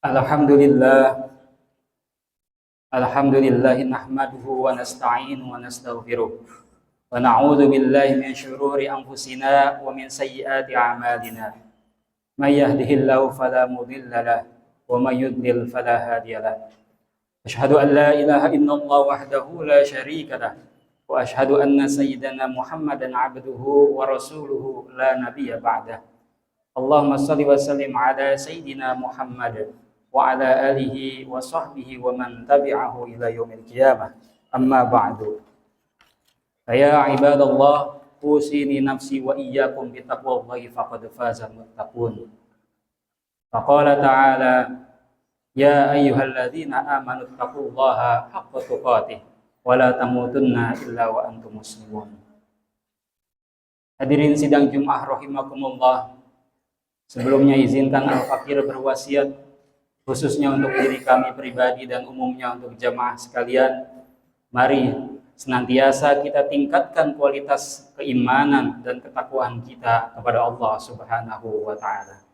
Alhamdulillah, Alhamdulillah nahmaduhu wa nasta'inu wa nastaghfiruh wa na'udzu billahi min syururi anfusina wa min sayyiati a'malina. May yahdihillahu fala mudilla lahu wa may yudlil fala hadiya lahu. Asyhadu an la ilaha illallah wahdahu la syarika lahu wa asyhadu anna sayyidana Muhammadan 'abduhu wa rasuluhu la nabiyya ba'dah. Allahumma shalli wa sallim ala sayyidina Muhammad wa ala alihi wa sahbihi wa man tabi'ahu ila yaumil qiyamah. Amma ba'du. Ya ibadallah, usini nafsi wa iyyakum bi taqwallahi faqad fazal muttaqun. Faqala ta'ala, ya ayyuhalladzina amanu taqullaha haqqa tuqatih wa la tamutunna illa wa antum muslimun. Hadirin sidang Jumat rahimakumullah. Sebelumnya izinkan Al-Fakir berwasiat khususnya untuk diri kami pribadi dan umumnya untuk jamaah sekalian. Mari senantiasa kita tingkatkan kualitas keimanan dan ketakwaan kita kepada Allah Subhanahu wa taala.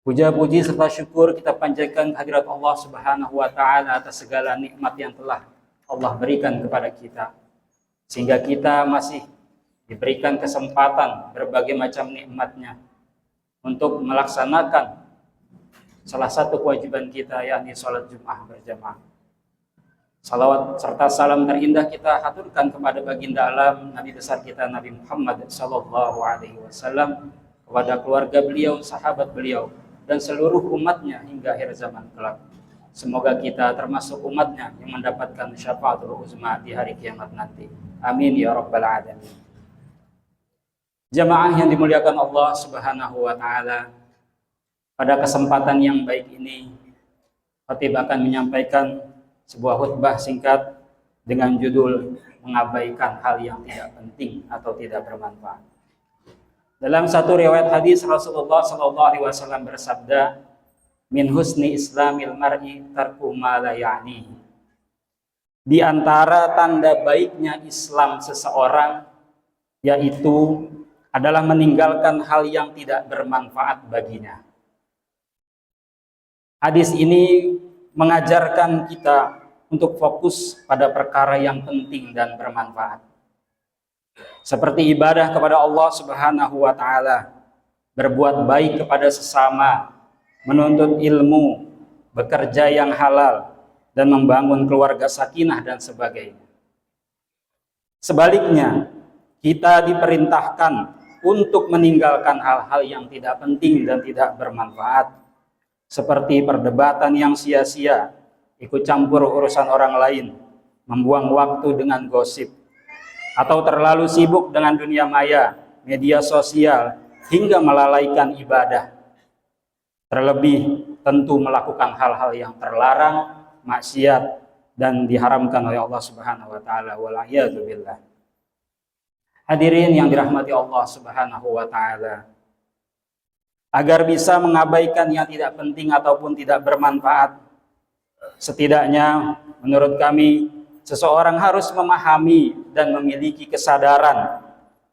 Puja-puji serta syukur kita panjatkan kehadirat Allah Subhanahu wa taala atas segala nikmat yang telah Allah berikan kepada kita, sehingga kita masih diberikan kesempatan berbagai macam nikmatnya untuk melaksanakan salah satu kewajiban kita, yakni sholat Jum'ah berjamaah. Salawat serta salam terindah kita haturkan kepada baginda alam Nabi besar kita Nabi Muhammad sallallahu alaihi wasallam, kepada keluarga beliau, sahabat beliau, dan seluruh umatnya hingga akhir zaman kelak. Semoga kita termasuk umatnya yang mendapatkan syafaatul uzma di hari kiamat nanti. Amin ya rabbal alamin. Jamaah yang dimuliakan Allah Subhanahu wa taala, pada kesempatan yang baik ini khatib akan menyampaikan sebuah khutbah singkat dengan judul mengabaikan hal yang tidak penting atau tidak bermanfaat. Dalam satu riwayat hadis Rasulullah sallallahu alaihi wasallam bersabda, min husni islamil mar'i tarku ma la ya'ni. Di antara tanda baiknya Islam seseorang yaitu adalah meninggalkan hal yang tidak bermanfaat baginya. Hadis ini mengajarkan kita untuk fokus pada perkara yang penting dan bermanfaat. Seperti ibadah kepada Allah Subhanahu wa taala, berbuat baik kepada sesama, menuntut ilmu, bekerja yang halal, dan membangun keluarga sakinah dan sebagainya. Sebaliknya, kita diperintahkan untuk meninggalkan hal-hal yang tidak penting dan tidak bermanfaat, seperti perdebatan yang sia-sia, ikut campur urusan orang lain, membuang waktu dengan gosip, atau terlalu sibuk dengan dunia maya, media sosial, hingga melalaikan ibadah. Terlebih tentu melakukan hal-hal yang terlarang, maksiat, dan diharamkan oleh Allah Subhanahu wa taala. Wal'iyadzubillah. Hadirin yang dirahmati Allah Subhanahu wa taala, agar bisa mengabaikan yang tidak penting ataupun tidak bermanfaat, setidaknya menurut kami seseorang harus memahami dan memiliki kesadaran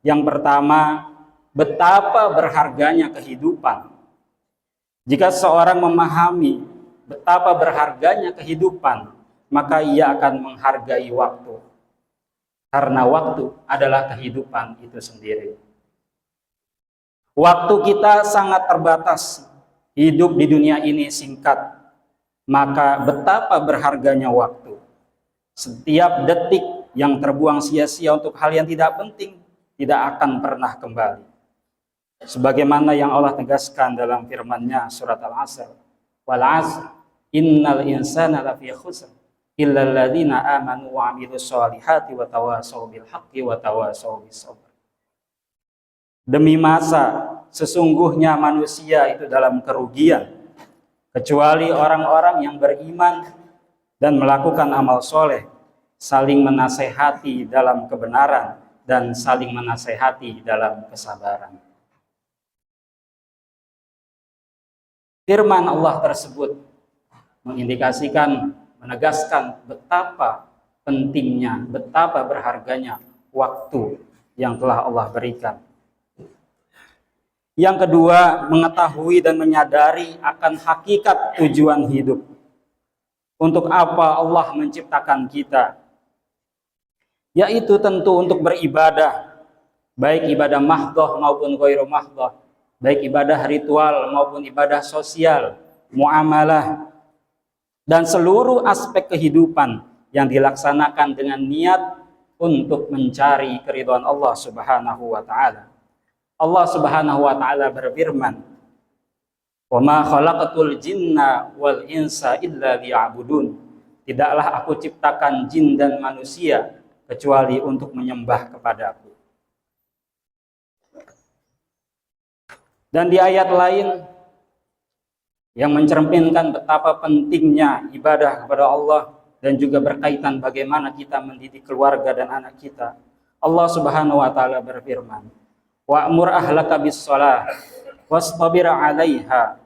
yang pertama, betapa berharganya kehidupan. Jika seseorang memahami betapa berharganya kehidupan, maka ia akan menghargai waktu. Karena waktu adalah kehidupan itu sendiri. Waktu kita sangat terbatas, hidup di dunia ini singkat, maka betapa berharganya waktu. Setiap detik yang terbuang sia-sia untuk hal yang tidak penting, tidak akan pernah kembali. Sebagaimana yang Allah tegaskan dalam firman-Nya surat Al-Asr, wal 'asr innal insana lafi khusr illal ladzina amanu wa 'amilus shalihati wa tawashaw bil haqqi wa tawashaw bis sabr. Demi masa, sesungguhnya manusia itu dalam kerugian, kecuali orang-orang yang beriman dan melakukan amal soleh, saling menasehati dalam kebenaran dan saling menasehati dalam kesabaran. Firman Allah tersebut mengindikasikan, menegaskan betapa pentingnya, betapa berharganya waktu yang telah Allah berikan. Yang kedua, mengetahui dan menyadari akan hakikat tujuan hidup. Untuk apa Allah menciptakan kita? Yaitu tentu untuk beribadah, baik ibadah mahdhah maupun ghairu mahdhah, baik ibadah ritual maupun ibadah sosial, muamalah, dan seluruh aspek kehidupan yang dilaksanakan dengan niat untuk mencari keridhaan Allah Subhanahu wa taala. Allah Subhanahu wa taala berfirman, "Wa ma khalaqatul jinna wal insa illa liya'budun." Tidaklah aku ciptakan jin dan manusia kecuali untuk menyembah kepadaku. Dan di ayat lain yang mencerminkan betapa pentingnya ibadah kepada Allah dan juga berkaitan bagaimana kita mendidik keluarga dan anak kita, Allah Subhanahu wa taala berfirman, "Wa'mur ahlaka bis-shalah wastabir 'alaiha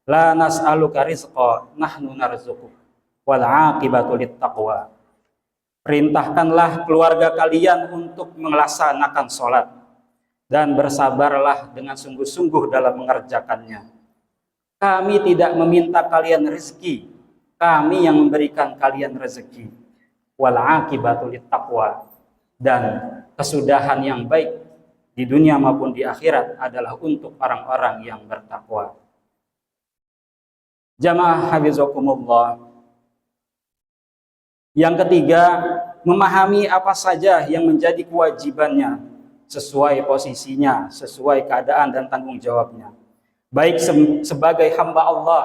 la nas'aluka rizqa nahnu narzuquk wal 'aqibatu lit-taqwa." Perintahkanlah keluarga kalian untuk melaksanakan sholat dan bersabarlah dengan sungguh-sungguh dalam mengerjakannya. Kami tidak meminta kalian rezeki, kami yang memberikan kalian rezeki. Wal 'aqibatu lit-taqwa, dan kesudahan yang baik di dunia maupun di akhirat adalah untuk orang-orang yang bertakwa. Jamaah hafizakumullah. Yang ketiga, memahami apa saja yang menjadi kewajibannya sesuai posisinya, sesuai keadaan dan tanggung jawabnya. Baik sebagai hamba Allah,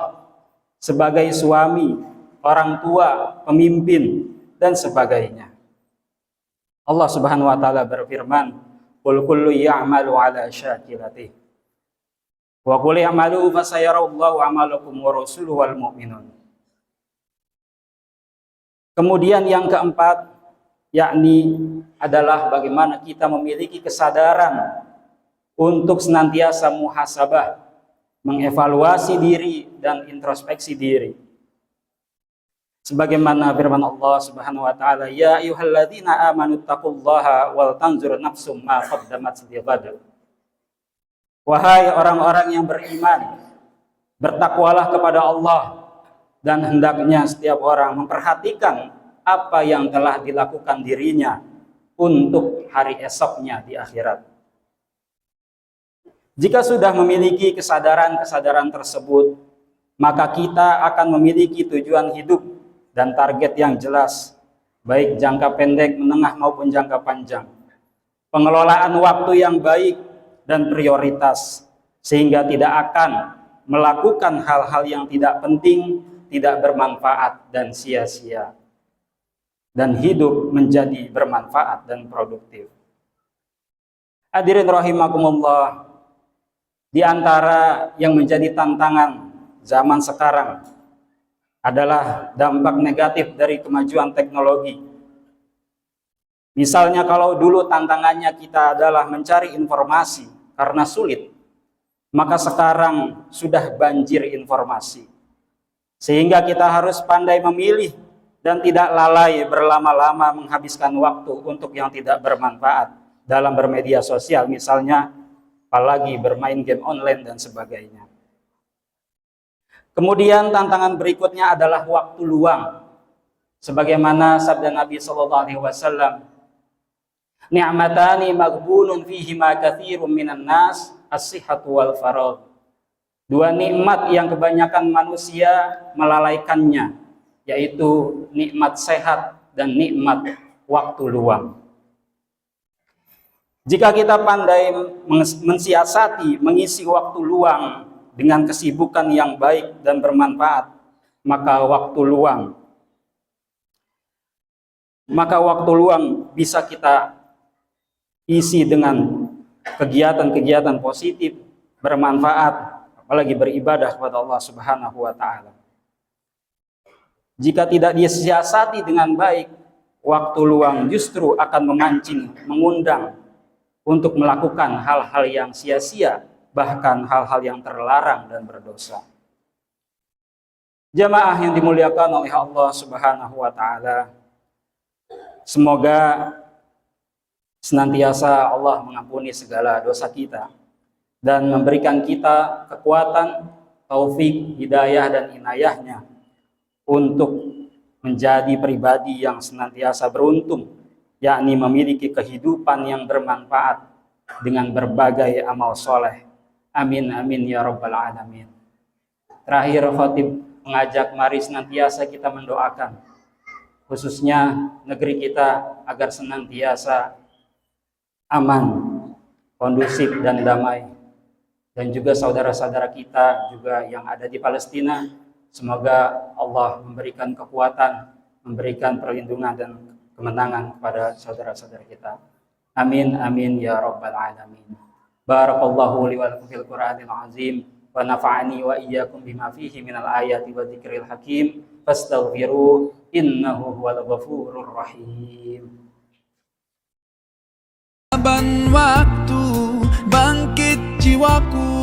sebagai suami, orang tua, pemimpin, dan sebagainya. Allah Subhanahu wa taala berfirman, "Qul kullu ya'malu 'ala syakilatihi wa qul i'malu fasayarallahu 'amalakum wa rasuluhu wal mu'minun." Kemudian yang keempat, yakni adalah bagaimana kita memiliki kesadaran untuk senantiasa muhasabah, mengevaluasi diri dan introspeksi diri. Sebagaimana firman Allah Subhanahu wa taala, "Ya ayyuhalladzina amanu taqullaha wal tanzur nafsum ma qaddamat lighad." Wahai orang-orang yang beriman, bertakwalah kepada Allah, dan hendaknya setiap orang memperhatikan apa yang telah dilakukan dirinya untuk hari esoknya di akhirat. Jika sudah memiliki kesadaran-kesadaran tersebut, maka kita akan memiliki tujuan hidup dan target yang jelas, baik jangka pendek, menengah maupun jangka panjang. Pengelolaan waktu yang baik dan prioritas, sehingga tidak akan melakukan hal-hal yang tidak penting, tidak bermanfaat dan sia-sia, dan hidup menjadi bermanfaat dan produktif. Hadirin rahimakumullah, di antara yang menjadi tantangan zaman sekarang adalah dampak negatif dari kemajuan teknologi. Misalnya kalau dulu tantangannya kita adalah mencari informasi karena sulit, maka sekarang sudah banjir informasi. Sehingga kita harus pandai memilih dan tidak lalai berlama-lama menghabiskan waktu untuk yang tidak bermanfaat dalam bermedia sosial, misalnya apalagi bermain game online dan sebagainya. Kemudian tantangan berikutnya adalah waktu luang. Sebagaimana sabda Nabi SAW, "Ni'matani maghbunun fihima katsirun minan nas, as-sihhatu wal faragh." Dua nikmat yang kebanyakan manusia melalaikannya, yaitu nikmat sehat dan nikmat waktu luang. Jika kita pandai mensiasati mengisi waktu luang dengan kesibukan yang baik dan bermanfaat, maka waktu luang bisa kita isi dengan kegiatan-kegiatan positif, bermanfaat, apalagi beribadah kepada Allah Subhanahu wa taala. Jika tidak disiasati dengan baik, waktu luang justru akan memancing, mengundang untuk melakukan hal-hal yang sia-sia, bahkan hal-hal yang terlarang dan berdosa. Jamaah yang dimuliakan oleh Allah Subhanahu wa taala, semoga senantiasa Allah mengampuni segala dosa kita dan memberikan kita kekuatan, taufik, hidayah dan inayahnya untuk menjadi pribadi yang senantiasa beruntung, yakni memiliki kehidupan yang bermanfaat dengan berbagai amal soleh. Amin amin ya rabbal alamin. Terakhir, khatib mengajak mari senantiasa kita mendoakan khususnya negeri kita agar senantiasa aman, kondusif dan damai, dan juga saudara-saudara kita juga yang ada di Palestina, semoga Allah memberikan kekuatan, memberikan perlindungan dan kemenangan kepada saudara-saudara kita. Amin amin ya rabbal alamin. Barakallahu li wa lakum fil Qur'anil azim wa nafa'ani wa iyyakum bima fihi minal ayati wa dzikril hakim fastaghfiru innahu huwal ghafurur rahim. Waktu bangkit jiwaku